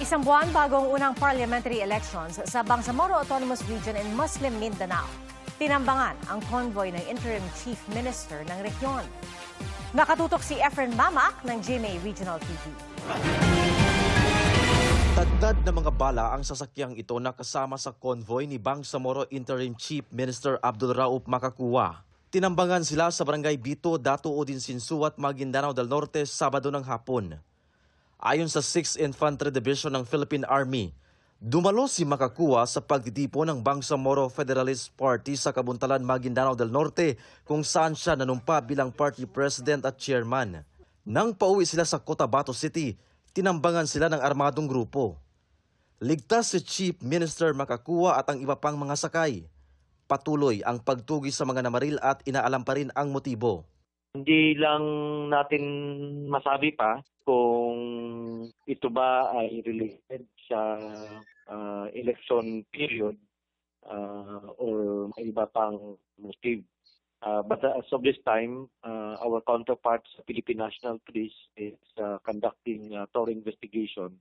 Isang buwan bago ang unang parliamentary elections sa Bangsamoro Autonomous Region in Muslim Mindanao, tinambangan ang convoy ng Interim Chief Minister ng rehiyon. Nakatutok si Efren Mamak ng GMA Regional TV. Tagdad na mga bala ang sasakyang ito na kasama sa convoy ni Bangsamoro Interim Chief Minister Abdul Rauf Makakuwa. Tinambangan sila sa Barangay Bito, Datuo din Sinsuat, Maguindanao del Norte, Sabado ng hapon. Ayon sa 6th Infantry Division ng Philippine Army, dumalo si Makakuwa sa pagtitipo ng Bangsamoro Federalist Party sa Kabuntalan, Maguindanao del Norte kung saan siya nanumpa bilang party president at chairman. Nang pauwi sila sa Cotabato City, tinambangan sila ng armadong grupo. Ligtas si Chief Minister Makakuwa at ang iba pang mga sakay. Patuloy ang pagtugi sa mga namaril at inaalam pa rin ang motibo. Hindi lang natin masabi pa kung ito ba ay related sa election period or may iba pang motive. But as of this time, our counterparts sa Philippine National Police is conducting a thorough investigation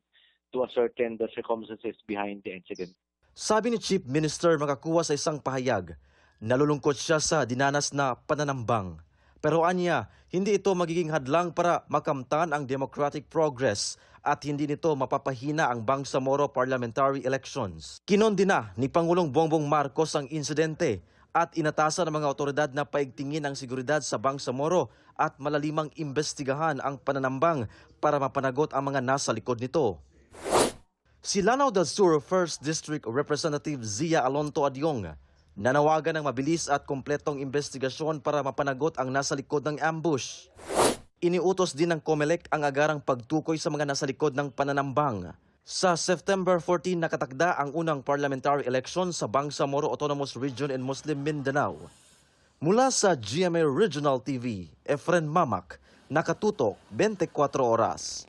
to ascertain the circumstances behind the incident. Sabi ni Chief Minister Makakuwa sa isang pahayag, nalulungkot siya sa dinanas na pananambang. Pero anya, hindi ito magiging hadlang para makamtan ang democratic progress at hindi nito mapapahina ang Bangsamoro parliamentary elections. Kinondena ni Pangulong Bongbong Marcos ang insidente at inatasan ng mga otoridad na paigtingin ang seguridad sa Bangsamoro at malalimang imbestigahan ang pananambang para mapanagot ang mga nasa likod nito. Si Lanao del Sur 1st District Representative Zia Alonto Adyong nanawagan ng mabilis at kompletong investigasyon para mapanagot ang nasa likod ng ambush. Iniutos din ng COMELEC ang agarang pagtukoy sa mga nasa likod ng pananambang. Sa September 14 nakatakda ang unang parliamentary election sa Bangsamoro Autonomous Region in Muslim Mindanao. Mula sa GMA Regional TV, Efren Mamak, nakatutok 24 oras.